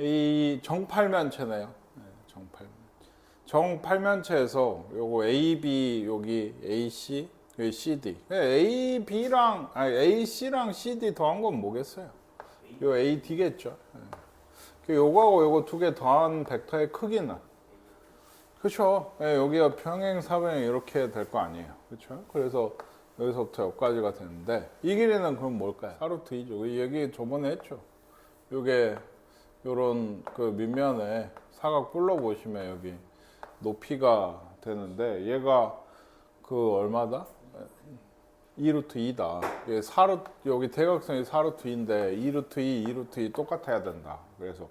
A 정팔면체네요. 네, 정팔면체에서 요거 AB 여기 AC 여기 CD. A B랑 아니 A C랑 CD 더한 건 뭐겠어요? 요 A D겠죠. 요거하고 요거 두 개 더한 벡터의 크기는 그렇죠. 예, 여기가 평행 사변이 이렇게 될 거 아니에요. 그렇죠? 그래서 여기서부터 여기까지가 되는데 이 길이는 그럼 뭘까요? 4루트 2죠. 이 얘기 저번에 했죠. 요게 요런 그 밑면에 사각 불러 보시면 여기 높이가 되는데 얘가 그 얼마다? 2루트 2다. 얘 4루트 여기 대각선이 4루트 2인데 2루트 2, 2루트 2 똑같아야 된다. 그래서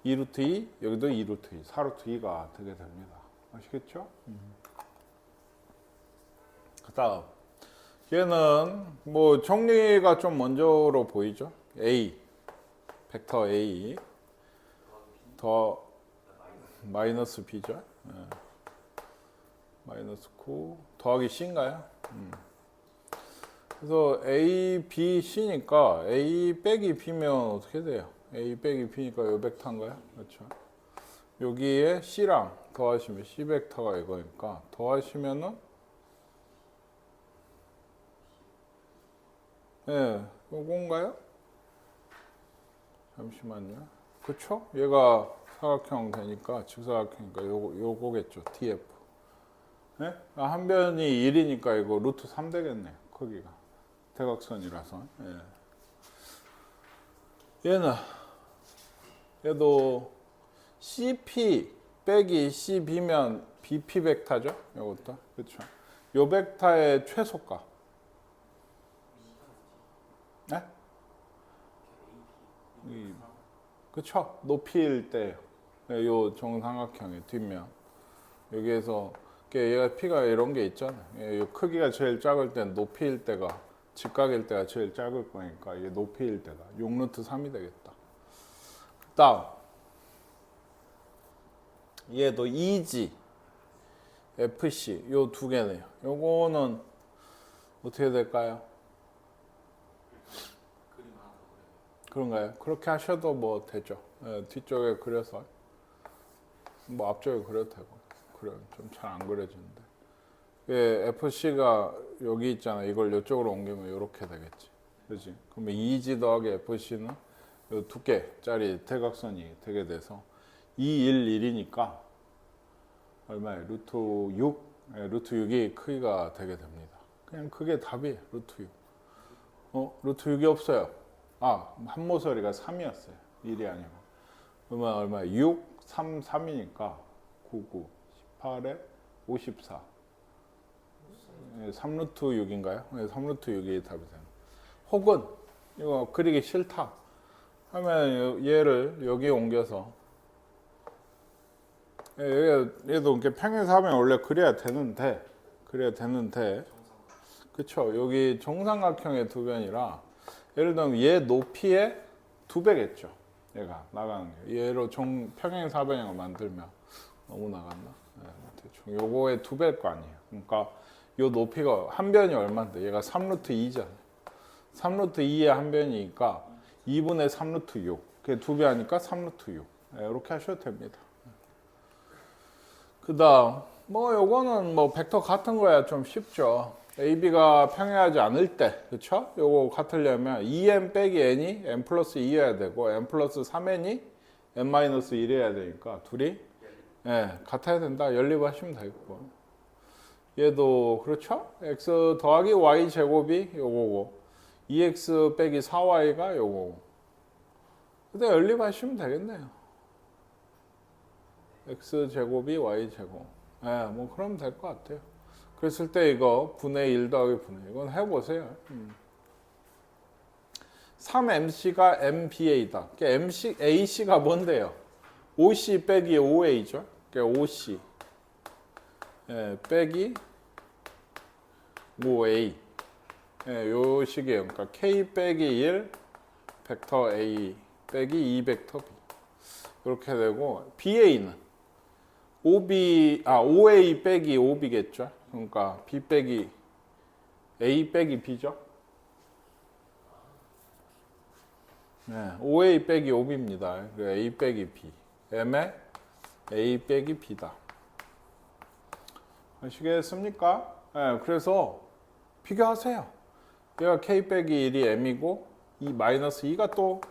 2루트 2, 여기도 2루트 2, 4루트 2가 되게 됩니다. 아시겠죠? 그 다음 얘는 뭐 정리가 좀 먼저로 보이죠? A 벡터 A 더 마이너스 B죠? 네. 마이너스 9 더하기 C인가요? 그래서 A, B, C니까 A 빼기 B면 어떻게 돼요? A 빼기 B니까 요 벡터인가요? 그렇죠. 여기에 C랑 더하시면 C 벡터가 이거니까 더하시면은 예, 요건가요? 잠시만요. 그쵸? 얘가 사각형 되니까 직사각형이니까 요거겠죠. TF. 예? 한 변이 1이니까 이거 루트 3 되겠네요. 크기가. 대각선이라서. 예. 얘도 CP 빼기 CB면 BP 벡터죠. 이것도. 그쵸? 요 벡터의 최소가. 네? 그쵸? 높이일 때, 요 정삼각형의 뒷면. 여기에서, 얘가 P가 이런 게 있잖아요. 요 크기가 제일 작을 땐 높이일 때가, 직각일 때가 제일 작을 거니까, 이게 높이일 때가 6루트 3이 되겠다. 그 다음, 얘도 EG, FC, 요 두 개네요. 요거는 어떻게 될까요? 그런가요? 그렇게 하셔도 뭐 되죠. 뒤쪽에 그려서 뭐 앞쪽에 그려도 되고 그래 좀 잘 안 그려지는데 FC가 여기 있잖아. 이걸 이쪽으로 옮기면 이렇게 되겠지. 그렇지? 그러면 EG 더하기 FC는 이 두께짜리 대각선이 되게 돼서 2, 1, 1이니까 얼마예요? 루트 6? 루트 6이 크기가 되게 됩니다. 그냥 그게 답이에요. 루트 6. 루트 6이 없어요. 한 모서리가 3이었어요. 1이 아니고. 그러면 얼마예요? 6, 3, 3이니까 99, 18에 54. 3루트 6인가요? 3루트 6이 답이 되는. 혹은 이거 그리기 싫다 하면 얘를 여기 옮겨서 얘도 이렇게 평행사면 원래 그래야 되는데 그쵸? 여기 정삼각형의 두 변이라 예를 들면 얘 높이의 2배겠죠. 얘가 나가는 게 얘로 평행사변형을 만들면 너무 나갔나? 대충 요거의 2배일 거 아니에요. 그러니까 요 높이가 한 변이 얼마인데 얘가 3루트 2잖아요. 3루트 2의 한 변이니까 2분의 3루트 6. 그게 2배 하니까 3루트 6. 이렇게 하셔도 됩니다. 그 다음 뭐 요거는 뭐 벡터 같은 거야 좀 쉽죠. AB가 평행하지 않을 때, 그쵸? 요거 같으려면 2n 빼기 n이 n 플러스 2여야 되고 n 플러스 3n이 n 마이너스 1이어야 되니까 둘이 같아야 된다. 연립하시면 되겠고. 얘도 그렇죠? x 더하기 y 제곱이 요거고 2x 빼기 4y가 요거고. 근데 연립하시면 되겠네요. x 제곱이 y 제곱. 뭐 그러면 될 것 같아요. 그랬을 때 이거 분의 1 더하기 분의 이건 해보세요. 3mc가 mba다. MC, ac가 뭔데요? 5c 빼기 5a죠. 그러니까 5c 빼기 5a. 요 식이에요. 그러니까 k 빼기 1 벡터 a 빼기 2 벡터 b. 이렇게 되고 ba는 5a 빼기 5b겠죠. 그러니까 b 빼기 a 빼기 b죠. 네, OA 빼기 OB입니다. A 빼기 B. M에 A 빼기 B다. 아시겠습니까? 네, 그래서 비교하세요. 얘가 K 빼기 1이 M이고 이 마이너스 2가 또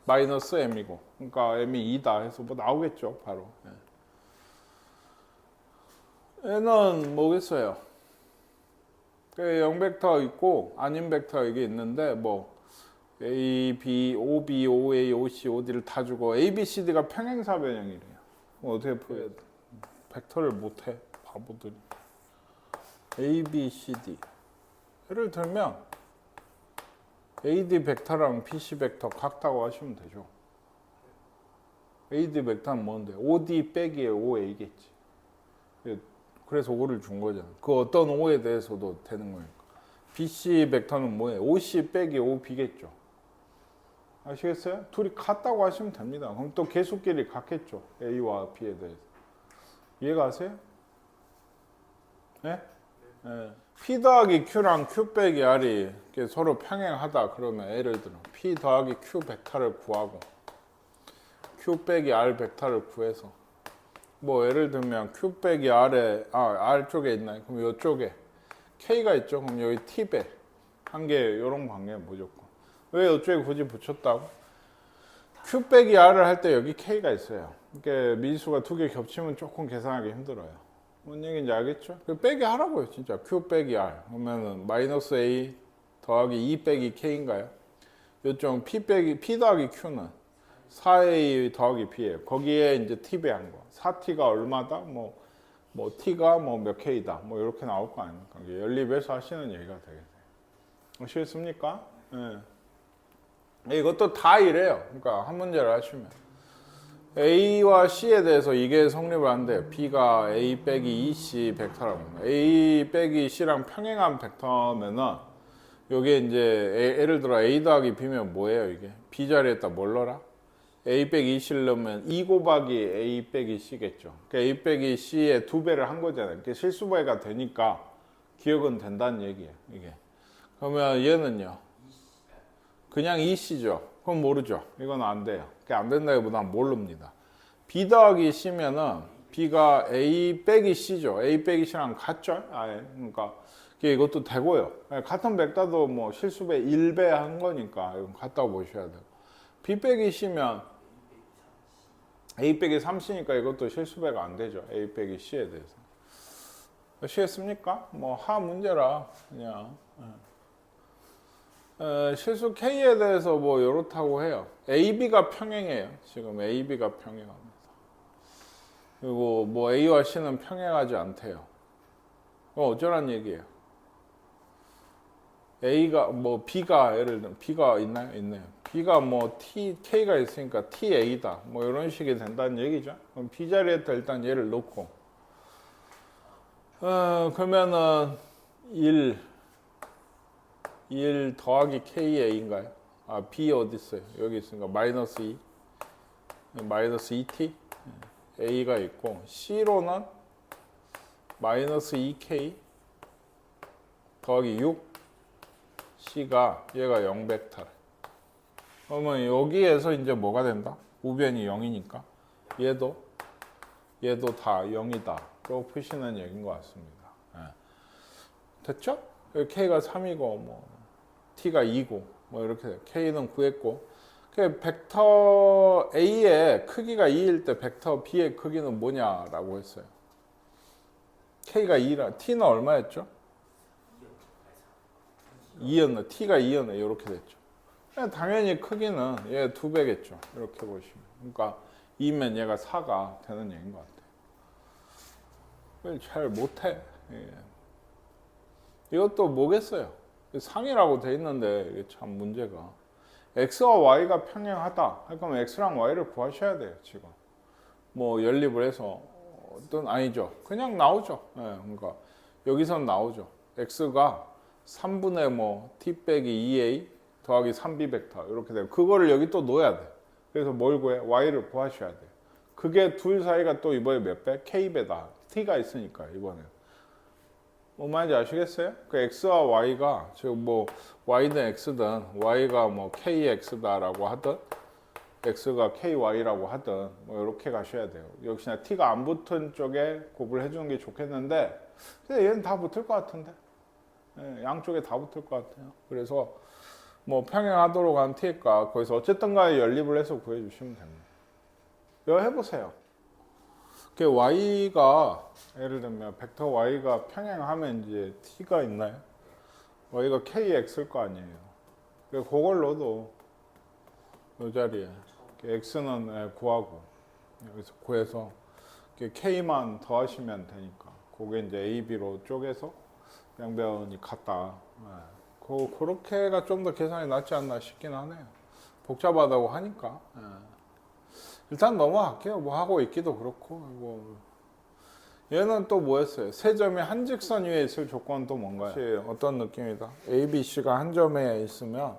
마이너스 M이고 그러니까 M이 2다 해서 뭐 나오겠죠 바로. 네. 얘는 뭐겠어요? 0벡터 있고 아닌 벡터 이게 있는데 뭐 A, B, OB, OA, OC, OD를 다 주고 A, B, C, D가 평행사 변형이래요. 뭐 어떻게 풀어야 돼? 벡터를 못해 바보들이. A, B, C, D 예를 들면 AD 벡터랑 BC 벡터 같다고 하시면 되죠. AD 벡터는 뭔데? OD 빼기 OA겠지. 그래서 O를 준 거잖아. 그 어떤 O에 대해서도 되는 거니까. BC 벡터는 뭐예요? OC 빼기 OB겠죠. 아시겠어요? 둘이 같다고 하시면 됩니다. 그럼 또 계수끼리 같겠죠. A와 B에 대해서. 이해가세요? 네? 네. P 더하기 Q랑 Q 빼기 R이 서로 평행하다 그러면 예를 들어 P 더하기 Q 벡터를 구하고 Q 빼기 R 벡터를 구해서 뭐 예를 들면 Q 빼기 R에 R 쪽에 있나요? 그럼 이쪽에 K가 있죠. 그럼 여기 T배 한 개 이런 관계 무조건. 왜 이쪽에 굳이 붙였다고? Q 빼기 R을 할 때 여기 K가 있어요. 그러니까 미지수가 두 개 겹치면 조금 계산하기 힘들어요. 뭔 얘기인지 알겠죠? 빼기 하라고요, 진짜. Q 빼기 R. 그러면은 마이너스 A 더하기 2 빼기 K인가요? 요쪽 P 더하기 Q는 4A 더하기 B예요. 거기에 이제 T 배한 거. 4T가 얼마다? 뭐 T가 뭐 몇 K다. 뭐 이렇게 나올 거 아닙니까? 연립해서 하시는 얘기가 되겠네요. 아시겠습니까? 네. 이것도 다 이래요. 그러니까 한 문제를 하시면. A와 C에 대해서 이게 성립을 하는데 B가 A 빼기 2C 벡터라고 합니다. A 빼기 C랑 평행한 벡터면은 요게 이제 예를 들어 A 더하기 B면 뭐예요 이게? B 자리에다 뭘 넣어라? A 빼기 2C를 넣으면 2 곱하기 A 빼기 C겠죠. 그러니까 A 빼기 C의 2배를 한 거잖아요. 그러니까 실수배가 되니까 기억은 된다는 얘기예요. 이게. 그러면 얘는요? 그냥 2C죠. 그건 모르죠. 이건 안 돼요. 그게 안 된다기보다는 모릅니다. B 더하기 C면은 B가 A 빼기 C죠. A 빼기 C랑 같죠? 그러니까 이것도 되고요. 같은 벡터도 뭐 실수배 1배 한 거니까 이건 같다고 보셔야 돼요. B 빼기 C면 A 빼기 3C니까 이것도 실수배가 안 되죠. A 빼기 C에 대해서. 아시겠습니까? 뭐 하 문제라 그냥. 실수 K에 대해서 뭐 이렇다고 해요. AB가 평행해요. 지금 AB가 평행합니다. 그리고 뭐 A와 C는 평행하지 않대요. 어쩌란 얘기예요? A가 뭐 B가 예를 들면 B가 있나요? 있네요. B가 뭐 K가 있으니까 TA다. 뭐 이런 식이 된다는 얘기죠. 그럼 B 자리에다 일단 얘를 놓고 그러면은 1 더하기 KA인가요? B 어디 있어요? 여기 있으니까 마이너스 2 마이너스 2T A가 있고 C로는 마이너스 2K 더하기 6 C가 얘가 0벡터. 그러면 여기에서 이제 뭐가 된다? 우변이 0이니까 얘도 다 0이다. 또 푸시는 얘기인 것 같습니다. 됐죠? K가 3이고 뭐 T가 2고 뭐 이렇게 돼요. K는 구했고 벡터 A의 크기가 2일 때 벡터 B의 크기는 뭐냐라고 했어요. K가 2라 T는 얼마였죠? 2였나? T가 2였나? 이렇게 됐죠. 당연히 크기는 얘 2배겠죠. 이렇게 보시면. 그러니까 2면 얘가 4가 되는 얘기인 것 같아요. 잘 못해. 이것도 뭐겠어요? 상이라고 돼 있는데 이게 참 문제가 X와 Y가 평행하다. 그럼 X랑 Y를 구하셔야 돼요. 지금 뭐 연립을 해서 어떤 아니죠. 그냥 나오죠. 그러니까 여기선 나오죠. X가 3분의 뭐 T 빼기 2A 더하기 3B 벡터 이렇게 돼요. 그거를 여기 또 넣어야 돼. 그래서 뭘 구해? Y를 구하셔야 돼요. 그게 둘 사이가 또 이번에 몇 배? K배다. T가 있으니까 이번에 뭐 말인지 아시겠어요? 그 x와 y가 지금 뭐 y는 x든 y가 뭐 kx다라고 하든 x가 ky라고 하든 뭐 이렇게 가셔야 돼요. 역시나 t가 안 붙은 쪽에 곱을 해주는 게 좋겠는데 근데 얘는 다 붙을 것 같은데 예, 양쪽에 다 붙을 것 같아요. 그래서 뭐 평행하도록 한 t가 거기서 어쨌든 간에 연립을 해서 구해주시면 됩니다. 이거 해보세요. 그 y가 예를 들면 벡터 y가 평행하면 이제 t가 있나요? y가 kx일 거 아니에요. 그걸 넣어도 이 자리에 x는 구하고 여기서 구해서 k만 더하시면 되니까 그게 이제 a, b로 쪼개서 양변이 같다. 그렇게가 좀 더 계산이 낫지 않나 싶긴 하네요. 복잡하다고 하니까. 일단 넘어갈게요. 뭐 하고 있기도 그렇고. 뭐 얘는 또 뭐였어요? 세 점이 한 직선 위에 있을 조건은 또 뭔가요? 어떤 느낌이다? A, B, C가 한 점에 있으면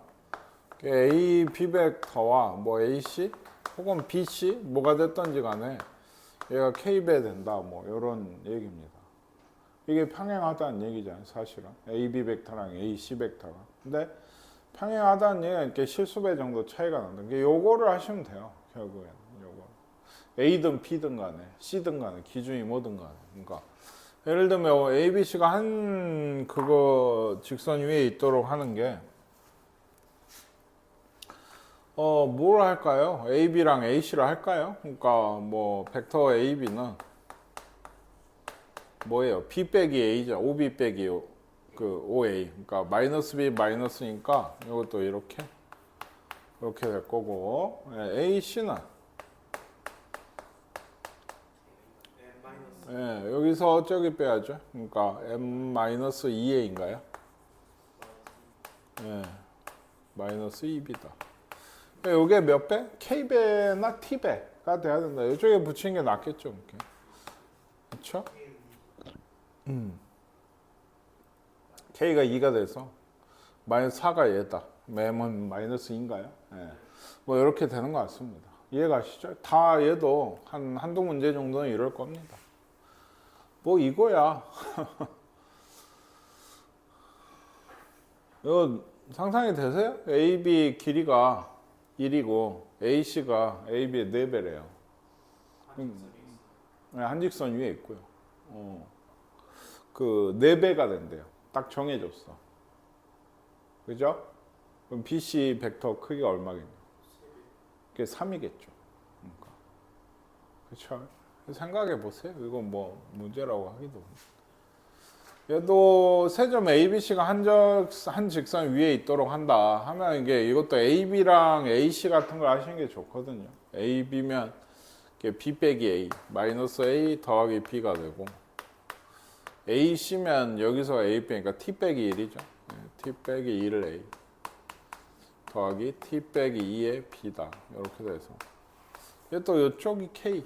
A, B 벡터와 뭐 AC 혹은 BC 뭐가 됐던지 간에 얘가 K배 된다. 뭐 이런 얘기입니다. 이게 평행하다는 얘기잖아요. 사실은 A, B 벡터랑 A, C 벡터가. 근데 평행하다는 얘기가 이렇게 실수배 정도 차이가 난다. 요거를 하시면 돼요. 결국엔 요거. A든 B든 간에 C든 간에 기준이 뭐든 간에. 그러니까 예를 들면 A, B, C가 한 그거 직선 위에 있도록 하는 게 뭘 할까요? A, B랑 A, C를 할까요? 그러니까 뭐 벡터 A, B는 뭐예요? B 빼기 A죠. OB 빼기 그 OA. 그러니까 마이너스 B 마이너스니까 이것도 이렇게 될 거고 A, C는 여기서 저기 빼야죠. 그러니까 M-2A인가요? 마이너스 2B다. 이게 몇 배? K배나 T배가 돼야 된다. 이쪽에 붙이는 게 낫겠죠. 이렇게. 그렇죠? K가 2가 돼서 마이너스 4가 얘다. M은 마이너스 2인가요? 뭐 이렇게 되는 것 같습니다. 이해가시죠? 다 얘도 한두 문제 정도는 이럴 겁니다. 뭐 이거야. 이거 상상이 되세요? AB 길이가 1이고 AC가 AB의 4배래요. 한직선 위에 있고요. 그 4배가 된대요. 딱 정해졌어. 그죠? 그럼 BC 벡터 크기가 얼마겠냐? 그게 3이겠죠. 그러니까. 그렇죠? 생각해 보세요. 이건 뭐 문제라고 하기도. 얘도 세점 ABC가 한 직선 위에 있도록 한다 하면 이것도 AB랑 AC 같은 걸 하시는 게 좋거든요. AB면 B 빼기 A, 마이너스 A 더하기 B가 되고 AC면 여기서 A 빼니까 T 빼기 1이죠. T 빼기 1을 A 더하기 T 빼기 2의 B다. 이렇게 돼서 얘또 이쪽이 K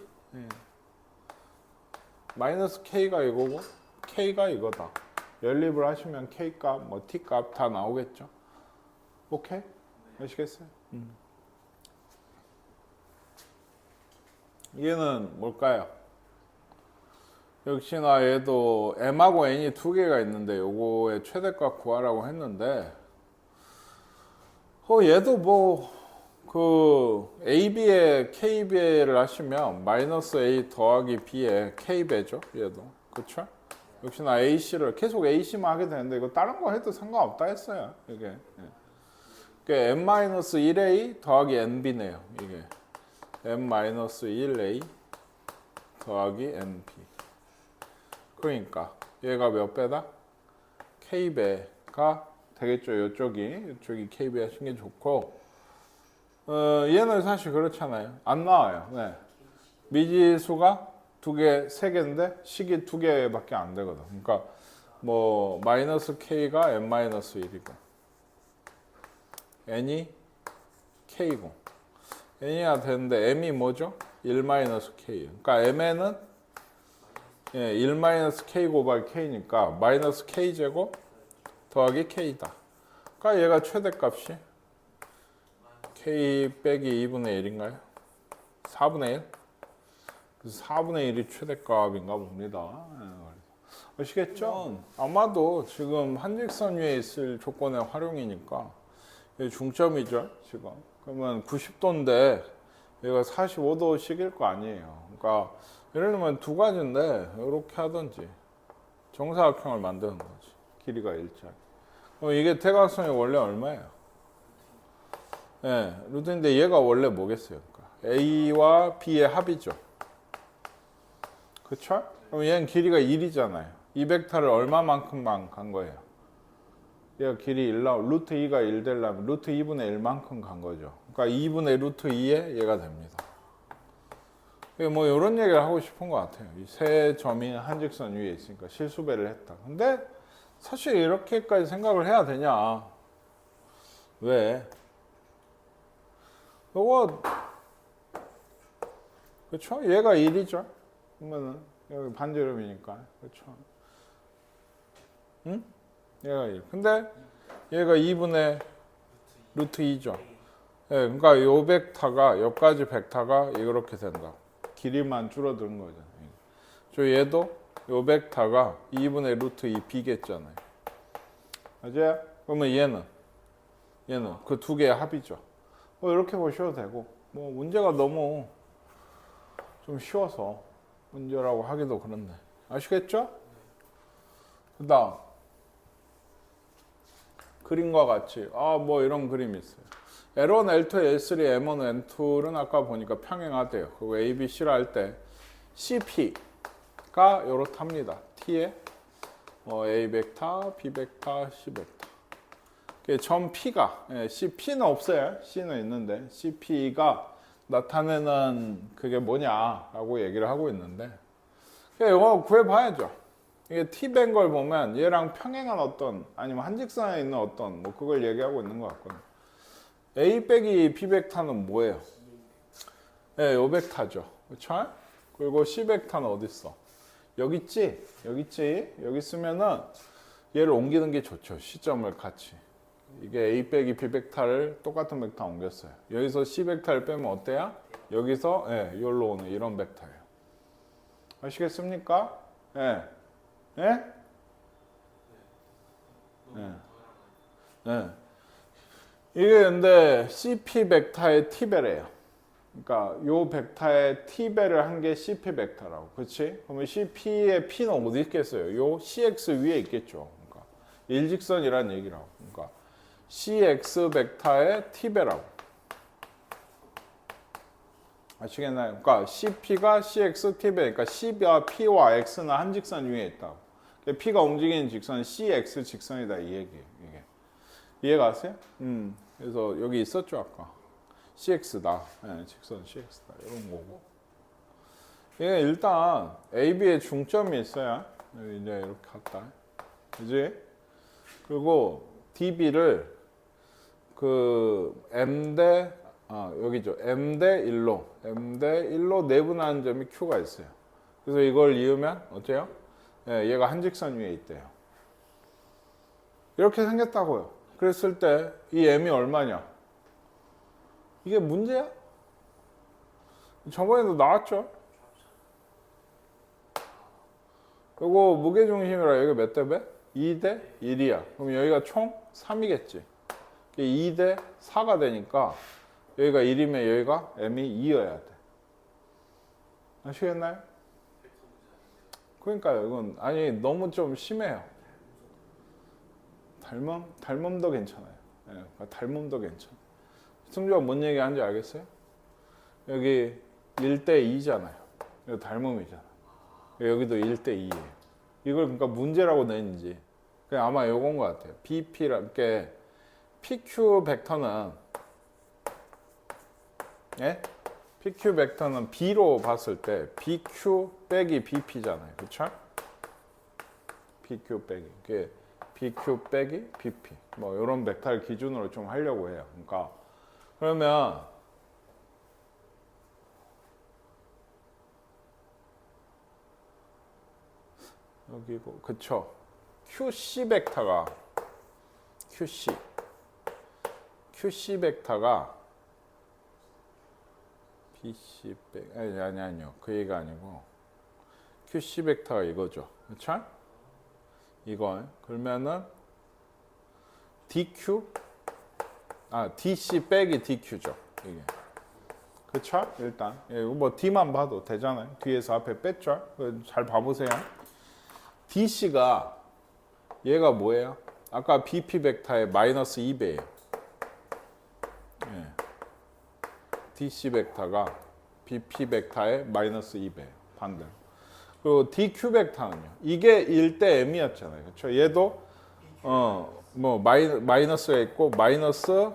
마이너스 K가 이거고 K가 이거다. 연립을 하시면 K 값, 뭐 T 값 다 나오겠죠. 오케이? 아시겠어요? 얘는 뭘까요? 역시나 얘도 M하고 N이 두 개가 있는데 요거의 최대값 구하라고 했는데 얘도 뭐 그 AB의 K배를 하시면 마이너스 A 더하기 B의 K배죠. 얘도. 그쵸? 역시나 AC를 계속 AC만 하게 되는데 이거 다른 거 해도 상관없다 했어요. 이게 M-1A 더하기 NB네요. 이게 M-1A 더하기 NB. 그러니까 얘가 몇 배다? K배가 되겠죠. 이쪽이 K배 하시는 게 좋고 얘는 사실 그렇잖아요. 안 나와요. 미지수가 2개, 3개인데 식이 2개밖에 안 되거든. 그러니까 뭐 마이너스 K가 M-1이고 N이 K고 N이가 되는데 M이 뭐죠? 1-K. 그러니까 M에는 1-K 고발 K니까 마이너스 K제곱 더하기 K다. 그러니까 얘가 최대값이 K 빼기 2분의 1인가요? 4분의 1? 그래서 4분의 1이 최대값인가 봅니다. 아시겠죠? 아마도 지금 한직선 위에 있을 조건의 활용이니까 이게 중점이죠, 지금. 그러면 90도인데 얘가 45도씩일 거 아니에요. 그러니까 예를 들면 두 가지인데 이렇게 하든지 정사각형을 만드는 거지. 길이가 일자리. 그럼 이게 대각선이 원래 얼마예요? 네, 루트인데 얘가 원래 뭐겠어요? 그러니까 A와 B의 합이죠. 그쵸? 그럼 얘는 길이가 1이잖아요. 이 벡터를 얼마만큼만 간 거예요? 얘가 길이 1 나오, 루트 2가 1 되려면 루트 2분의 1만큼 간 거죠. 그러니까 2분의 루트 2에 얘가 됩니다. 뭐 이런 얘기를 하고 싶은 것 같아요. 이 세 점이 한직선 위에 있으니까 실수배를 했다. 근데 사실 이렇게까지 생각을 해야 되냐? 왜? 요거 그렇죠? 얘가 1이죠. 그러면은 여기 반지름이니까 그렇죠. 응? 얘가 1. 근데 얘가 2분의 루트 2죠. 예, 그러니까 요 벡터가 옆까지 벡터가 이렇게 된다. 길이만 줄어드는 거잖아요. 저 얘도 요 벡터가 2분의 루트 2 b겠잖아요. 맞아요? 그러면 얘는 그 두 개의 합이죠. 뭐 이렇게 보셔도 되고 뭐 문제가 너무 좀 쉬워서 문제라고 하기도 그렇네. 아시겠죠? 그 다음 그림과 같이 뭐 이런 그림이 있어요. L1, L2, L3, M1, M2는 아까 보니까 평행하대요. 그리고 A, B, C를 할 때 CP가 이렇답니다. T에 A 벡터, B 벡터, C 벡터. 점 P가 CP는 없어요. C는 있는데 CP가 나타내는 그게 뭐냐라고 얘기를 하고 있는데 이거 구해봐야죠. 이게 T된 걸 보면 얘랑 평행한 어떤 아니면 한직선에 있는 어떤 뭐 그걸 얘기하고 있는 것 같거든요. A 빼기 B 벡터는 뭐예요? 네, 요 벡터죠. 그렇죠? 그리고 C 벡터는 어디 있어? 여기 있지? 여기 있지? 여기 있으면은 얘를 옮기는 게 좋죠. 시점을 같이. 이게 A 빼기 B 벡터를 똑같은 벡터 옮겼어요. 여기서 C 벡터를 빼면 어때요? 여기서 여기로 오는 이런 벡터예요. 아시겠습니까? 예. 예? 네. 이게 근데 CP 벡터의 T배래요. 그러니까 요 벡터의 T배를 한 게 CP 벡터라고. 그렇지? 그러면 CP의 P는 어디 있겠어요? 요 CX 위에 있겠죠. 그러니까 일직선이란 얘기라고. 그러니까 CX 벡터의 T배라고. 아시겠나요? 그러니까 CP가 CX T배. 그러니까 C와 P와 X는 한직선 위에 있다고. P가 움직이는 직선은 CX 직선이다 이 얘기예요. 이게. 이해가 가세요? 그래서 여기 있었죠 아까. CX다. 네, 직선 CX다. 이런 거고. 이게 일단 AB의 중점이 있어야 여기 이제 이렇게 갔다. 그지? 그리고 DB를 그 M 대 여기죠. M 대 1로 M 대 1로 내분하는 점이 Q가 있어요. 그래서 이걸 이으면 어때요? 얘가 한직선 위에 있대요. 이렇게 생겼다고요. 그랬을 때 이 M이 얼마냐? 이게 문제야? 저번에도 나왔죠? 그리고 무게중심이라 여기가 몇 대 배? 2대 1이야. 그럼 여기가 총 3이겠지. 2대 4가 되니까 여기가 1이면 여기가 M이 2여야 돼. 아시겠나요? 그러니까요. 이건 아니 너무 좀 심해요. 닮음도 괜찮아요. 닮음도 괜찮아. 승주가 뭔 얘기 하는지 알겠어요? 여기 1대 2잖아요. 여기 닮음이잖아. 여기도 1대 2예요. 이걸 그러니까 문제라고 냈는지 그냥 아마 요건 것 같아요. BP라는 게 PQ 벡터는 PQ 벡터는 B로 봤을 때 BQ 빼기 BP잖아요. 그렇죠? PQ 빼기 그게 BQ 빼기 BP 뭐 이런 벡터를 기준으로 좀 하려고 해요. 그러니까 그러면 여기고 그쵸? QC 벡터가 QC 벡터가 BC 아니요 그 얘기가 아니고 QC 벡터가 이거죠. 그쵸? 이거 그러면은 DQ DC 빼기 DQ죠. 이게. 그쵸? 일단 뭐 D만 봐도 되잖아요. 뒤에서 앞에 뺐죠? 잘 봐보세요. DC가 얘가 뭐예요? 아까 BP 벡터의 마이너스 2배예요. 예. DC 벡터가 BP 벡터의 마이너스 2배예요. 반대로. 그리고 DQ 벡터는요. 이게 1대 M이었잖아요. 그렇죠? 얘도 뭐 마이너스가 있고 마이너스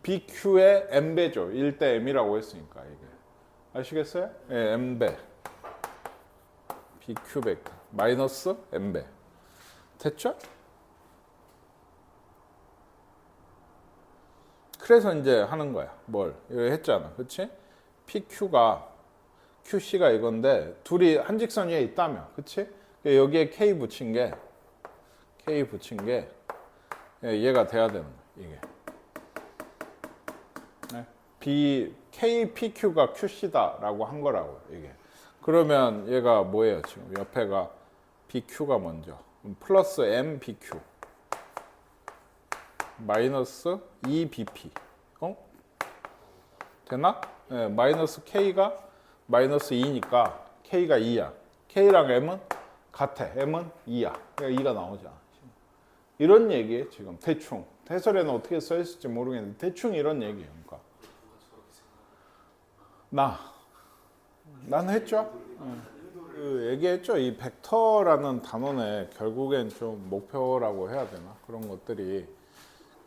BQ의 M배죠. 1대 M이라고 했으니까 이게. 아시겠어요? 예, M배. BQ 벡터 마이너스 M배. 됐죠? 그래서 이제 하는 거야. 뭘? 이거 했잖아. 그렇지? PQ가 QC가 이건데 둘이 한 직선 위에 있다며. 그렇지? 여기에 K 붙인 게 얘가 돼야 되는 거야. 이게. 네? KPQ가 QC다라고 한 거라고. 이게. 그러면 얘가 뭐예요? 지금 옆에가 BQ가 먼저. 플러스 MBQ 마이너스 2BP 되나? 네, 마이너스 K가 마이너스 2니까 K가 2야. K랑 M은 같아. M은 2야. 그러니까 2가 나오잖아. 이런 얘기예요. 지금 대충. 해설에는 어떻게 써있을지 모르겠는데 대충 이런 얘기예요. 그러니까 난 했죠. 그 얘기했죠. 이 벡터라는 단원에 결국엔 좀 목표라고 해야 되나 그런 것들이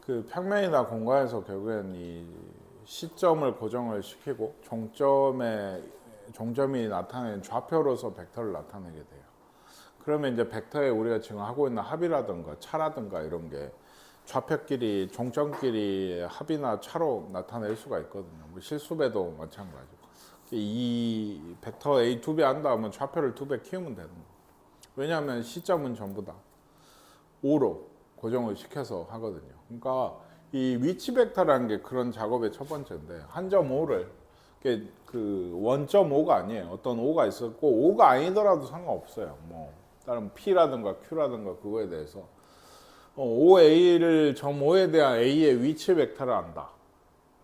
그 평면이나 공간에서 결국엔 이 시점을 고정을 시키고 종점이 나타내는 좌표로서 벡터를 나타내게 돼요. 그러면 이제 벡터에 우리가 지금 하고 있는 합이라든가 차라든가 이런 게 좌표끼리 종점끼리 합이나 차로 나타낼 수가 있거든요. 뭐 실수배도 마찬가지고. 이 벡터 A 2배 한다 하면 좌표를 2배 키우면 되는 거예요. 왜냐하면 시점은 전부 다 5로 고정을 시켜서 하거든요. 그러니까 이 위치 벡터라는 게 그런 작업의 첫 번째인데 한 점 5를 그 원점 5가 아니에요. 어떤 5가 있었고 5가 아니더라도 상관없어요. 뭐 다른 P라든가 Q라든가 그거에 대해서 5A를 점 5에 대한 A의 위치 벡터를 안다.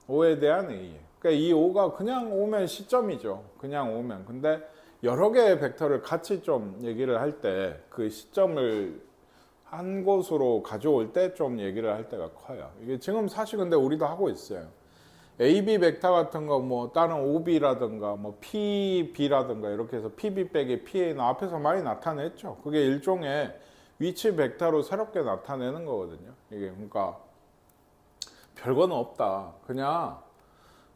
5에 대한 A에. 그러니까 이 5가 그냥 오면 시점이죠. 그냥 오면. 근데 여러 개의 벡터를 같이 좀 얘기를 할 때 그 시점을 한 곳으로 가져올 때 좀 얘기를 할 때가 커요. 이게 지금 사실 근데 우리도 하고 있어요. AB 벡터 같은 거 뭐 다른 OB라든가 뭐 PB라든가 이렇게 해서 PB 빼기 PA는 앞에서 많이 나타냈죠. 그게 일종의 위치 벡터로 새롭게 나타내는 거거든요. 이게 그러니까 별거는 없다. 그냥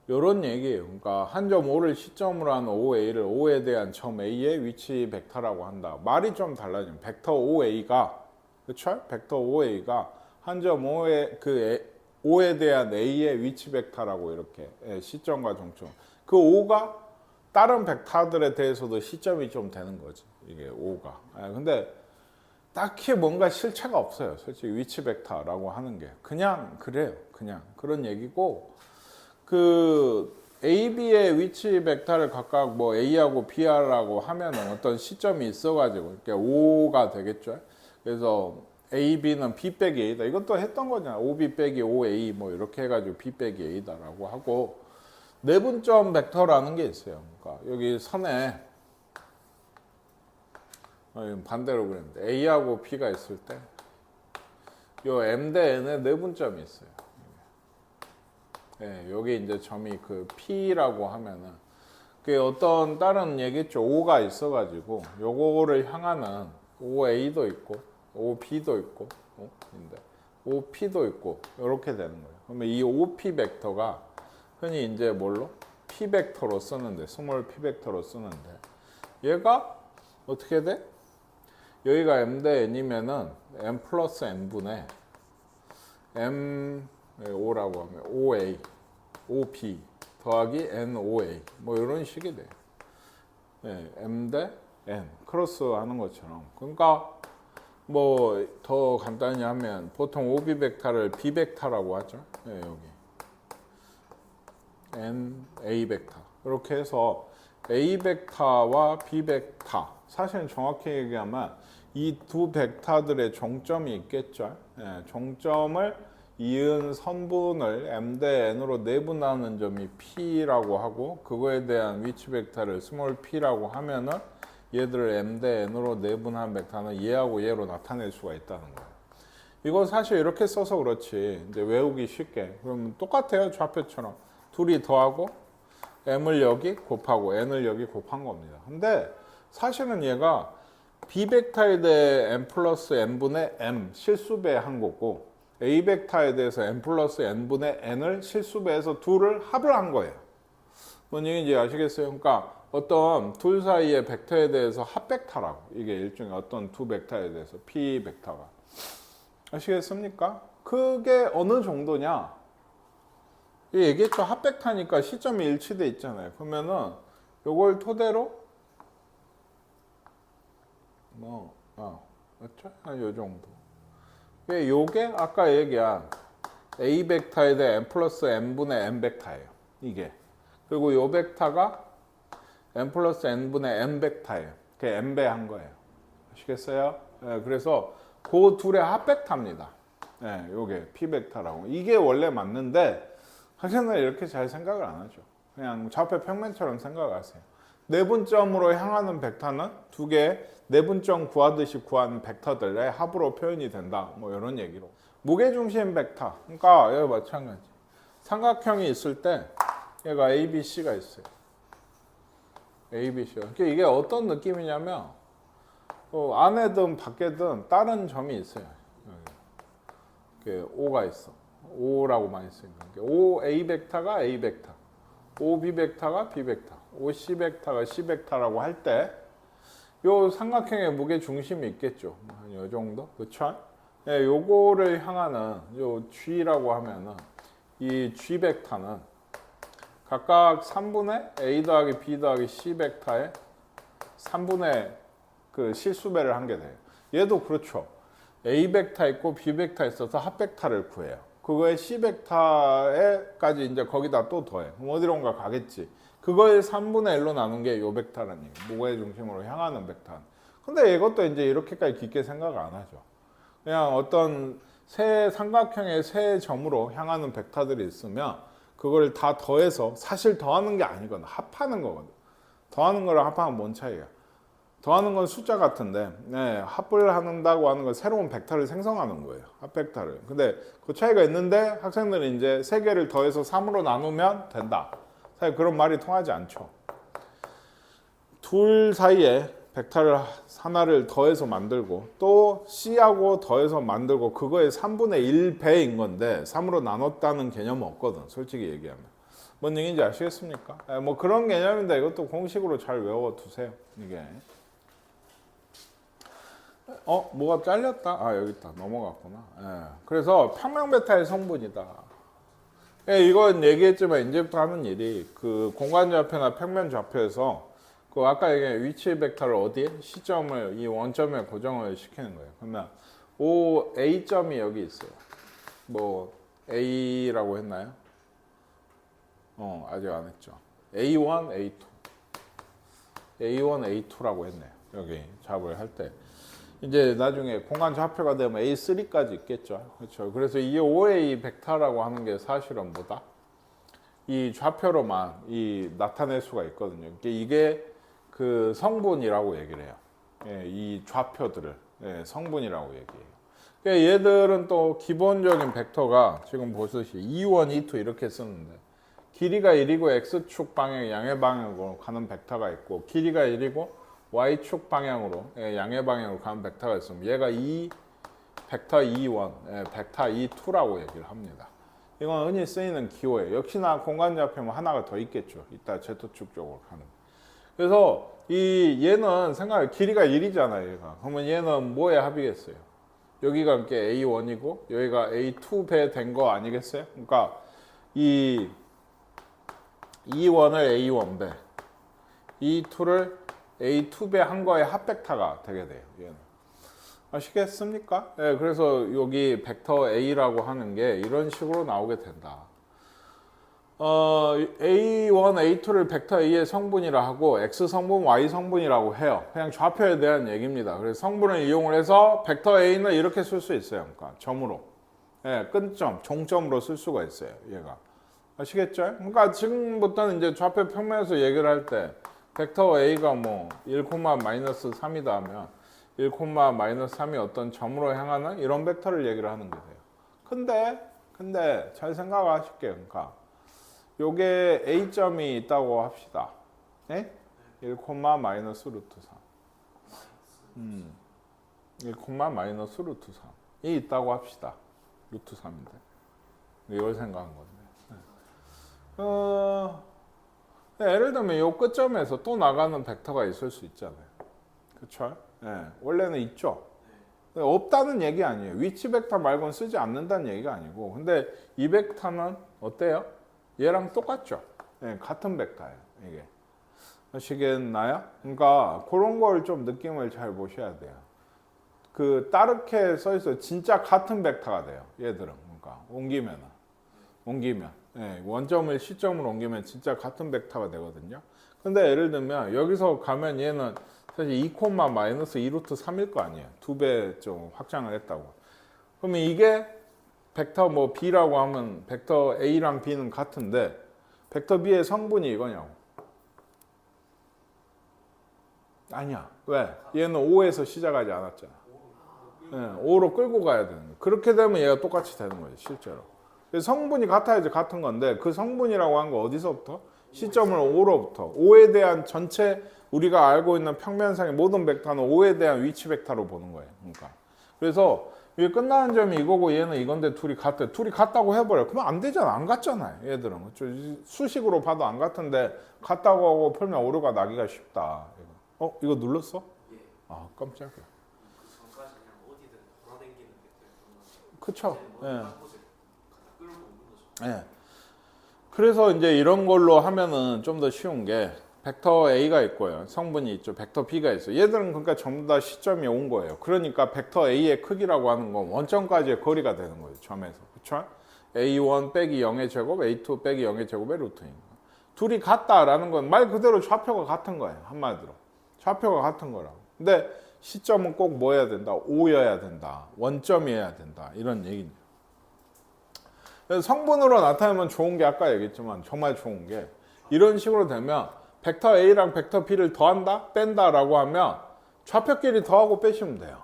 이런 얘기예요. 그러니까 한 점 5를 시점으로 한 5A를 5에 대한 점 A의 위치 벡터라고 한다. 말이 좀 달라져요. 벡터 5A가 그렇죠? 벡터 5A가 한 점 5에 대한 A의 위치 벡터라고 이렇게 시점과 종점. 그 5가 다른 벡터들에 대해서도 시점이 좀 되는 거지. 이게 5가. 근데 딱히 뭔가 실체가 없어요. 솔직히 위치 벡터라고 하는 게 그냥 그래요. 그냥 그런 얘기고 그 AB의 위치 벡터를 각각 뭐 A하고 B하고 하면은 어떤 시점이 있어가지고 이렇게 5가 되겠죠. 그래서 AB는 B 빼기 A다. 이것도 했던 거잖아. 5B 빼기 5A 뭐 이렇게 해가지고 B 빼기 A다라고 하고 내분점 벡터라는 게 있어요. 그러니까 여기 선에 반대로 그랬는데 A하고 B가 있을 때 요 M 대 N에 내분점이 있어요. 네, 여기 이제 점이 그 P라고 하면은 그 어떤 다른 얘기죠. O가 있어가지고 요거를 향하는 OA도 있고 OB도 있고 근데 OP도 있고 이렇게 되는 거예요. 그러면 이 OP 벡터가 흔히 이제 뭘로? P 벡터로 쓰는데 스몰 P 벡터로 쓰는데 얘가 어떻게 돼? 여기가 M 대 N이면은 M 플러스 N분의 M O라고 하면 OA, OP 더하기 NOA 뭐 이런 식이 돼요. 네, M 대 N 크로스 하는 것처럼. 그러니까 뭐 더 간단히 하면 보통 OB 벡터를 B 벡터라고 하죠. 네, 여기 N A 벡터 이렇게 해서 A 벡터와 B 벡터 사실은 정확히 얘기하면 이 두 벡터들의 종점이 있겠죠. 예, 종점을 이은 선분을 m 대 n으로 내분하는 점이 p라고 하고 그거에 대한 위치 벡터를 스몰 p라고 하면은 얘들을 m 대 n으로 내분한 벡터는 얘하고 얘로 나타낼 수가 있다는 거예요. 이거 사실 이렇게 써서 그렇지 이제 외우기 쉽게 그러면 똑같아요. 좌표처럼 둘이 더하고 m을 여기 곱하고 n을 여기 곱한 겁니다. 근데 사실은 얘가 b 벡터에 대해 m 플러스 n분의 m 실수배 한 거고 a 벡터에 대해서 m 플러스 n분의 n을 실수배해서 둘을 합을 한 거예요. 뭔 얘기인지 아시겠어요? 그러니까 어떤 둘 사이의 벡터에 대해서 합 벡터라고 이게 일종의 어떤 두 벡터에 대해서 p 벡터가 아시겠습니까? 그게 어느 정도냐? 얘기했죠. 합 벡터니까 시점이 일치돼 있잖아요. 그러면은 요걸 토대로 맞죠? 한 요 정도. 요게 아까 얘기한 A 벡터에 대해 m 플러스 n분의 n 벡터예요. 이게. 그리고 요 벡터가 m 플러스 n분의 n 벡터예요. 그게 n배 한 거예요. 아시겠어요? 네, 그래서 그 둘의 합 벡터입니다. 네, 요게 p 벡터라고. 이게 원래 맞는데 학생들은 이렇게 잘 생각을 안 하죠. 그냥 좌표 평면처럼 생각하세요. 내분점으로 향하는 벡터는 두 개의 내분점 구하듯이 구하는 벡터들의 합으로 표현이 된다. 뭐 이런 얘기로. 무게중심 벡터. 그러니까 여기 마찬가지. 삼각형이 있을 때 얘가 ABC가 있어요. ABC가. 그러니까 이게 어떤 느낌이냐면 안에든 밖에든 다른 점이 있어요. 여기. O가 있어. O라고 많이 쓰니까. O A 벡터가 A 벡터. O B 벡터가 B 벡터. O C 벡터가 C 벡터라고 할 때 요 삼각형의 무게 중심이 있겠죠. 한 요 정도. 그렇죠? 예, 요거를 향하는 요 G라고 하면은 이 G 벡터는 각각 3분의 A 더하기 B 더하기 C 벡터의 3분의 그 실수배를 한 게 돼요. 얘도 그렇죠. A 벡터 있고 B 벡터 있어서 합 벡터를 구해요. 그거에 C 벡터에까지 이제 거기다 또 더해. 그럼 어디론가 가겠지. 그걸 3분의 1로 나눈 게 요 벡터라는 얘기. 무게 중심으로 향하는 벡터. 근데 이것도 이제 이렇게까지 깊게 생각을 안 하죠. 그냥 어떤 세 삼각형의 세 점으로 향하는 벡터들이 있으면 그걸 다 더해서 사실 더하는 게 아니거든. 합하는 거거든. 더하는 거랑 합하면 뭔 차이야? 더하는 건 숫자 같은데 네, 합을 한다고 하는 건 새로운 벡터를 생성하는 거예요. 합 벡터를. 근데 그 차이가 있는데 학생들은 이제 세 개를 더해서 3으로 나누면 된다. 사실 그런 말이 통하지 않죠. 둘 사이에 벡터를 하나를 더해서 만들고 또 C하고 더해서 만들고 그거의 3분의 1배인 건데 3으로 나눴다는 개념은 없거든. 솔직히 얘기하면. 뭔 얘기인지 아시겠습니까? 뭐 그런 개념인데 이것도 공식으로 잘 외워두세요. 이게. 뭐가 잘렸다? 여기 있다. 넘어갔구나. 그래서 평면 벡터의 성분이다. 이건 얘기했지만 이제부터 하는 일이 그 공간 좌표나 평면 좌표에서 그 아까 얘기한 위치 벡터를 어디에? 시점을 이 원점에 고정을 시키는 거예요. 그러면 A점이 여기 있어요. 뭐 A라고 했나요? 아직 안 했죠. A1, A2. A1, A2라고 했네요. 여기 작업을 할 때. 이제 나중에 공간 좌표가 되면 A3까지 있겠죠. 그렇죠. 그래서 이 OA 벡터라고 하는 게 사실은 뭐다? 이 좌표로만 나타낼 수가 있거든요. 이게 그 성분이라고 얘기를 해요. 이 좌표들을 성분이라고 얘기해요. 그러니까 얘들은 또 기본적인 벡터가 지금 보듯이 E1, E2 이렇게 쓰는데 길이가 1이고 X축 방향 양의 방향으로 가는 벡터가 있고 길이가 1이고 Y축 방향으로 양의 방향으로 가는 벡터가 있으면 얘가 벡터 E1, 벡터 E2라고 얘기를 합니다. 이건 흔히 쓰이는 기호예요. 역시나 공간 좌표면 하나가 더 있겠죠. 이따 Z축 쪽으로 가는. 그래서 얘는 생각해 길이가 1이잖아요. 얘가. 그러면 얘는 뭐의 합이겠어요? 여기가 이렇게 A1이고 여기가 A2배 된 거 아니겠어요? 그러니까 이 E1을 A1배, E2를 A2배 한 거의 합 벡터가 되게 돼요. 얘는. 아시겠습니까? 그래서 여기 벡터 A라고 하는 게 이런 식으로 나오게 된다. A1, A2를 벡터 A의 성분이라 하고 X 성분, Y 성분이라고 해요. 그냥 좌표에 대한 얘기입니다. 그래서 성분을 이용을 해서 벡터 A는 이렇게 쓸 수 있어요. 그러니까 점으로. 예, 끝점, 종점으로 쓸 수가 있어요. 얘가. 아시겠죠? 그러니까 지금부터는 이제 좌표 평면에서 얘기를 할 때 벡터 A가 뭐 1,-3이다 하면 1,-3이 어떤 점으로 향하는 이런 벡터를 얘기를 하는 거예요. 근데 잘 생각하실게요. 그러니까 요게 A점이 있다고 합시다. 예? 1,-루트 3. 1,-루트 3이 있다고 합시다. 루트 3인데. 이걸 생각한 건데. 예를 들면 요 끝점에서 또 나가는 벡터가 있을 수 있잖아요. 그쵸? 예, 원래는 있죠. 없다는 얘기 아니에요. 위치 벡터 말고는 쓰지 않는다는 얘기가 아니고. 근데 이 벡터는 어때요? 얘랑 똑같죠. 예, 같은 벡터예요. 이게. 아시겠나요? 그러니까 그런 걸 좀 느낌을 잘 보셔야 돼요. 그 따르게 써 있어요. 진짜 같은 벡터가 돼요. 얘들은. 그러니까 옮기면 예, 원점을 시점으로 옮기면 진짜 같은 벡터가 되거든요. 근데 예를 들면 여기서 가면 얘는 사실 2,-2루트 3일 거 아니에요. 2배 좀 확장을 했다고. 그러면 이게 벡터 뭐 B라고 하면 벡터 A랑 B는 같은데 벡터 B의 성분이 이거냐고. 아니야. 왜? 얘는 5에서 시작하지 않았잖아. 네, 5로 끌고 가야 되는 거예요. 그렇게 되면 얘가 똑같이 되는 거예요. 실제로. 성분이 같아야지 같은 건데 그 성분이라고 한 거 어디서부터? 시점을 5로부터. 5에 대한 전체 우리가 알고 있는 평면상의 모든 벡터는 5에 대한 위치 벡터로 보는 거예요. 그러니까. 그래서 이게 끝나는 점이 이거고 얘는 이건데 둘이 같대. 둘이 같다고 해버려. 그러면 안 되잖아. 안 같잖아요. 얘들은. 수식으로 봐도 안 같은데 같다고 하고 풀면 오류가 나기가 쉽다. 이거 눌렀어? 예. 아, 깜짝이야. 그 전까지 그냥 어디든 돌아다니는 게 그쵸. 예. 끌고 오는 거죠. 예. 그래서 이제 이런 걸로 하면은 좀 더 쉬운 게 벡터 A가 있고요. 성분이 있죠. 벡터 B가 있어요. 얘들은 그러니까 전부 다 시점이 온 거예요. 그러니까 벡터 A의 크기라고 하는 건 원점까지의 거리가 되는 거예요. 점에서. 그쵸? A1 빼기 0의 제곱, A2 빼기 0의 제곱의 루트인 거예요. 둘이 같다라는 건 말 그대로 좌표가 같은 거예요. 한마디로. 좌표가 같은 거라고. 근데 시점은 꼭 뭐 해야 된다? 5여야 된다. 원점이어야 된다. 이런 얘기죠. 성분으로 나타내면 좋은 게 아까 얘기했지만 정말 좋은 게 이런 식으로 되면 벡터 A랑 벡터 B를 더한다? 뺀다라고 하면 좌표끼리 더하고 빼시면 돼요.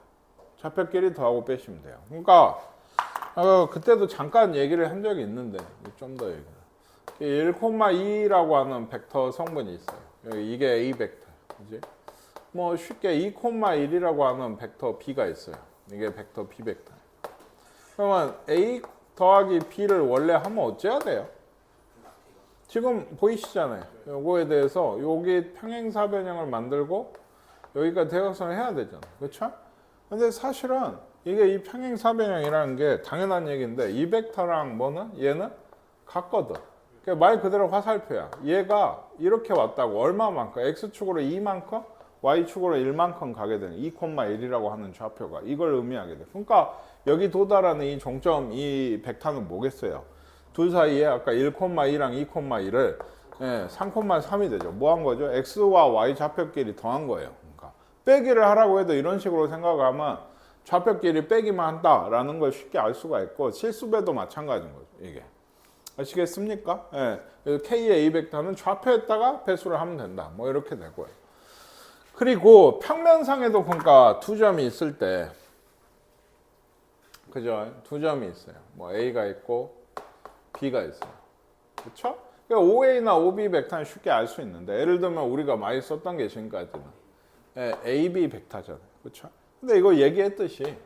좌표끼리 더하고 빼시면 돼요. 그러니까 그때도 잠깐 얘기를 한 적이 있는데 좀 더 얘기를. 1,2라고 하는 벡터 성분이 있어요. 이게 A 벡터. 그지? 뭐 쉽게 2,1이라고 하는 벡터 B가 있어요. 이게 벡터 B 벡터. 그러면 A 더하기 B를 원래 하면 어째야 돼요? 지금 보이시잖아요. 요거에 대해서 여기 평행사변형을 만들고 여기가 대각선을 해야 되잖아요. 그렇죠? 근데 사실은 이게 이 평행사변형이라는 게 당연한 얘기인데 이 벡터랑 뭐는 얘는 같거든. 그러니까 말 그대로 화살표야. 얘가 이렇게 왔다고 얼마만큼 x축으로 2만큼 y축으로 1만큼 가게 되는 2,1이라고 하는 좌표가 이걸 의미하게 돼. 그러니까 여기 도달하는 이 종점 이 벡터는 뭐겠어요? 둘 사이에 아까 1,2랑 2,1을 3,3이 되죠. 뭐 한 거죠? x와 y 좌표끼리 더한 거예요. 그러니까 빼기를 하라고 해도 이런 식으로 생각하면 좌표끼리 빼기만 한다라는 걸 쉽게 알 수가 있고 실수배도 마찬가지인 거죠. 이게. 아시겠습니까? 그래서 K의 A 벡터는 좌표에다가 배수를 하면 된다. 뭐 이렇게 되고요. 그리고 평면상에도 그러니까 두 점이 있을 때 그죠? 두 점이 있어요. 뭐 A가 있고 B가 있어요. 그렇죠? 그러니까 OA나 OB 벡터는 쉽게 알 수 있는데 예를 들면 우리가 많이 썼던 게 지금까지는 AB 벡터잖아요. 그렇죠? 근데 이거 얘기했듯이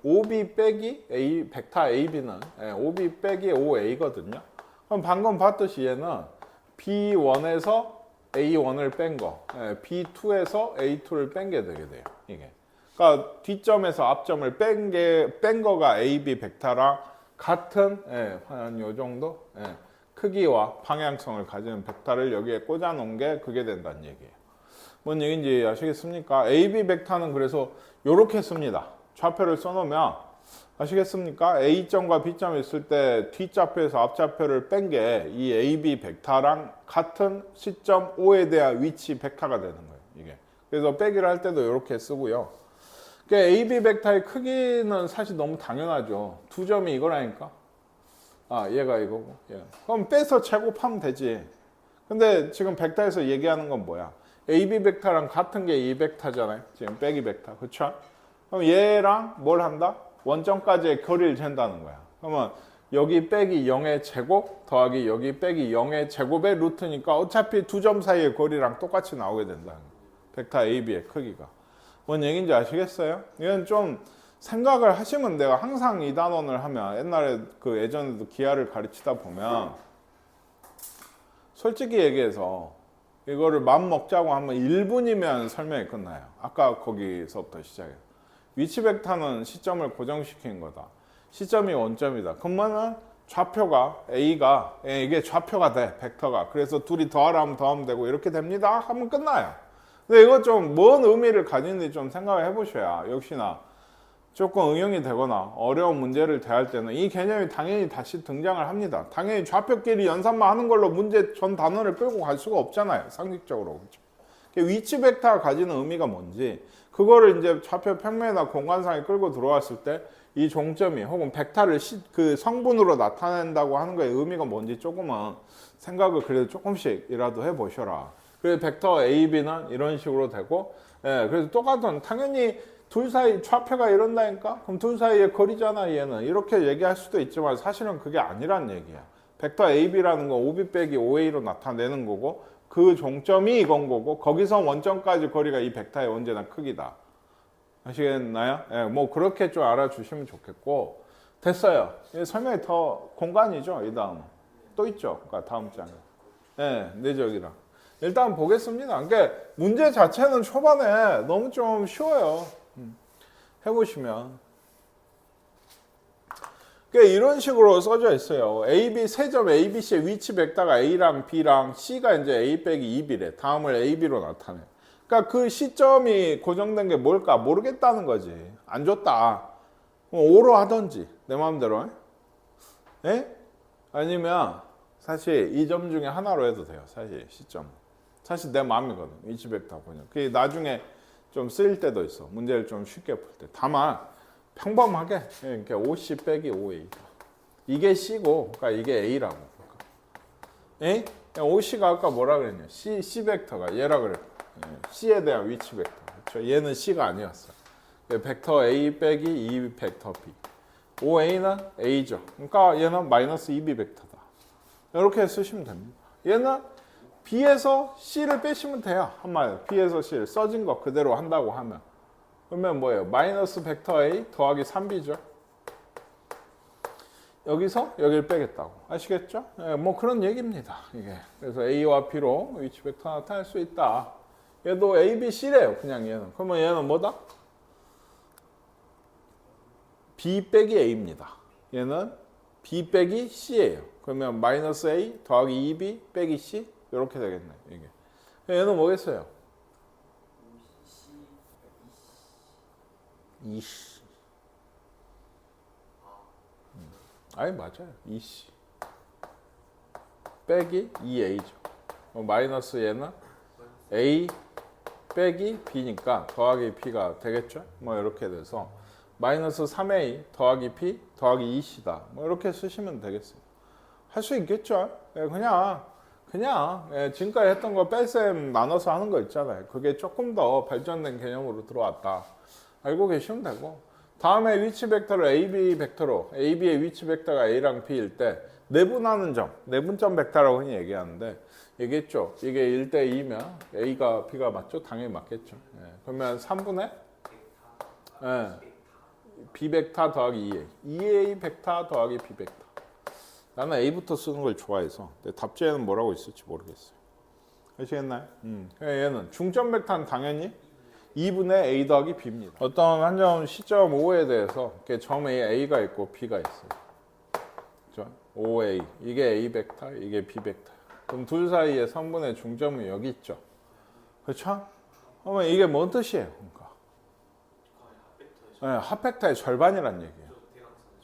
OB 빼기 A 벡터 AB는 OB 빼기 OA거든요. 그럼 방금 봤듯이 얘는 B1에서 A1을 뺀 거, B2에서 A2를 뺀 게 되게 돼요. 이게. 그러니까 뒷점에서 앞점을 뺀 거가 AB 벡터랑 같은 한 요 정도 크기와 방향성을 가지는 벡터를 여기에 꽂아 놓은 게 그게 된다는 얘기예요. 뭔 얘기인지 아시겠습니까? AB 벡터는 그래서 이렇게 씁니다. 좌표를 써놓으면 아시겠습니까? A점과 B점이 있을 때 뒷좌표에서 앞좌표를 뺀 게 이 AB 벡터랑 같은 시점 O에 대한 위치 벡터가 되는 거예요. 이게. 그래서 빼기를 할 때도 이렇게 쓰고요. 그러니까 AB 벡터의 크기는 사실 너무 당연하죠. 두 점이 이거라니까. 아, 얘가 이거고. 얘. 그럼 빼서 제곱하면 되지. 근데 지금 벡터에서 얘기하는 건 뭐야? AB 벡터랑 같은 게 이 벡터잖아요. 지금 빼기 벡터. 그렇죠? 그럼 얘랑 뭘 한다? 원점까지의 거리를 잰다는 거야. 그러면 여기 빼기 0의 제곱 더하기 여기 빼기 0의 제곱의 루트니까 어차피 두 점 사이의 거리랑 똑같이 나오게 된다는 거야. 벡터 AB의 크기가. 뭔 얘기인지 아시겠어요? 이건 좀 생각을 하시면 돼요. 항상 이 단원을 하면 옛날에 그 예전에도 기하를 가르치다 보면 솔직히 얘기해서 이거를 맘 먹자고 하면 1분이면 설명이 끝나요. 아까 거기서부터 시작해요. 위치 벡터는 시점을 고정시킨 거다. 시점이 원점이다. 그러면은 좌표가 A가 이게 좌표가 돼. 벡터가. 그래서 둘이 더하라 하면 더하면 되고 이렇게 됩니다. 하면 끝나요. 근데 이거 좀 뭔 의미를 가지는지 좀 생각을 해보셔야 역시나 조금 응용이 되거나 어려운 문제를 대할 때는 이 개념이 당연히 다시 등장을 합니다. 당연히 좌표끼리 연산만 하는 걸로 문제 전 단원을 끌고 갈 수가 없잖아요. 상식적으로. 그렇죠? 위치 벡터가 가지는 의미가 뭔지 그거를 이제 좌표 평면이나 공간상에 끌고 들어왔을 때 이 종점이 혹은 벡터를 그 성분으로 나타낸다고 하는 거의 의미가 뭔지 조금은 생각을 그래도 조금씩이라도 해보셔라. 그래서 벡터 A, B는 이런 식으로 되고, 예, 그래서 똑같은 당연히 둘 사이 좌표가 이런다니까? 그럼 둘 사이의 거리잖아 얘는. 이렇게 얘기할 수도 있지만 사실은 그게 아니란 얘기야. 벡터 AB라는 건 OB 빼기 OA로 나타내는 거고 그 종점이 이건 거고 거기서 원점까지 거리가 이 벡터의 언제나 크기다. 아시겠나요? 예, 뭐 그렇게 좀 알아주시면 좋겠고 됐어요. 설명이 더 공간이죠. 이 다음은 또 있죠. 그러니까 다음 장에 내적이랑 일단 보겠습니다. 그러니까 문제 자체는 초반에 너무 좀 쉬워요. 해보시면 그러니까 이런 식으로 써져 있어요. AB 세 점 ABC의 위치 벡터가 A랑 B랑 C가 이제 A 빼기 2B래. 다음을 AB로 나타내. 그러니까 그 시점이 고정된 게 뭘까 모르겠다는 거지. 안 줬다. 5로 하든지 내 마음대로. 에? 아니면 사실 이 점 중에 하나로 해도 돼요. 사실 시점. 사실 내 마음이거든. 위치 벡터 보면. 그게 나중에 좀 쓰일 때도 있어. 문제를 좀 쉽게 풀 때. 다만 평범하게 그러니까 OC 빼기 OA. 이게 C고 그러니까 이게 A라고. 에? OC가 아까 뭐라 그랬냐? C 벡터가 얘라 그랬고. C에 대한 위치 벡터. 그렇죠? 얘는 C가 아니었어. 벡터 A 빼기 2 벡터 B. OA는 A죠. 그러니까 얘는 마이너스 2B 벡터다. 이렇게 쓰시면 됩니다. 얘는 B에서 C를 빼시면 돼요. 한마디로 B에서 C를 써진 거 그대로 한다고 하면. 그러면 뭐예요? 마이너스 벡터 A 더하기 3B죠. 여기서 여기를 빼겠다고. 아시겠죠? 뭐 그런 얘기입니다. 이게. 그래서 A와 B로 위치 벡터 나타낼 수 있다. 얘도 A, B, C래요. 그냥 얘는. 그러면 얘는 뭐다? B 빼기 A입니다. 얘는 B 빼기 C예요. 그러면 마이너스 A 더하기 2B 빼기 C 이렇게 되겠네. 이게. 얘는 뭐겠어요? 이씨. 아니 맞아요. 이씨. 빼기 2A죠. 마이너스 얘는 A 빼기 B니까 더하기 B가 되겠죠? 뭐 이렇게 돼서 마이너스 3A 더하기 P 더하기 2C다. 뭐 이렇게 쓰시면 되겠어요. 할 수 있겠죠? 그냥 지금까지 했던 거 뺄셈 나눠서 하는 거 있잖아요. 그게 조금 더 발전된 개념으로 들어왔다. 알고 계시면 되고 다음에 위치 벡터를 AB 벡터로 AB의 위치 벡터가 A랑 B일 때 내분하는 점, 내분점 벡터라고 흔히 얘기하는데 얘기했죠. 이게 1대2면 A가 B가 맞죠? 당연히 맞겠죠. 그러면 3분의 B 벡터 더하기 2A 벡터 더하기 B 벡터. 나는 A부터 쓰는 걸 좋아해서 근데 답지에는 뭐라고 있을지 모르겠어요. 아시겠나요? 얘는 중점 벡터는 당연히 2분의 A 더하기 B입니다. 어떤 한 점 시점 O에 대해서 점에 A가 있고 B가 있어요. 그렇죠? OA 이게 A 벡터, 이게 B 벡터. 그럼 둘 사이의 성분의 중점은 여기 있죠. 그렇죠? 그러면 이게 뭔 뜻이에요? 그러니까 합 벡터의 절반이란 얘기예요.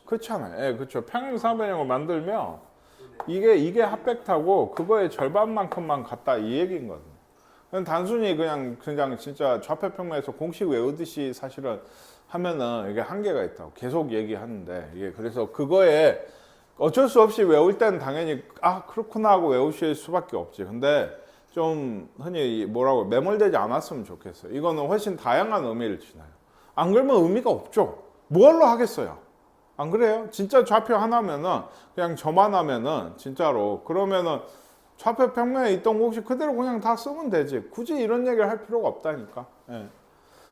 그렇잖아요. 예, 그렇죠. 평행사변형을 만들면 네네. 이게 핫벡터고 그거의 절반만큼만 같다 이 얘기인 거거든요. 그냥 단순히 그냥 진짜 좌표평면에서 공식 외우듯이 사실은 하면은 이게 한계가 있다고 계속 얘기하는데 이게 그래서 그거에 어쩔 수 없이 외울 때는 당연히 아 그렇구나 하고 외우실 수밖에 없지. 근데 좀 흔히 뭐라고 매몰되지 않았으면 좋겠어요. 이거는 훨씬 다양한 의미를 지나요. 안 그러면 의미가 없죠. 뭘로 하겠어요? 안 그래요? 진짜 좌표 하나면은 그냥 저만 하면은 진짜로 그러면은 좌표 평면에 있던 거 혹시 그대로 그냥 다 쓰면 되지. 굳이 이런 얘기를 할 필요가 없다니까. 예.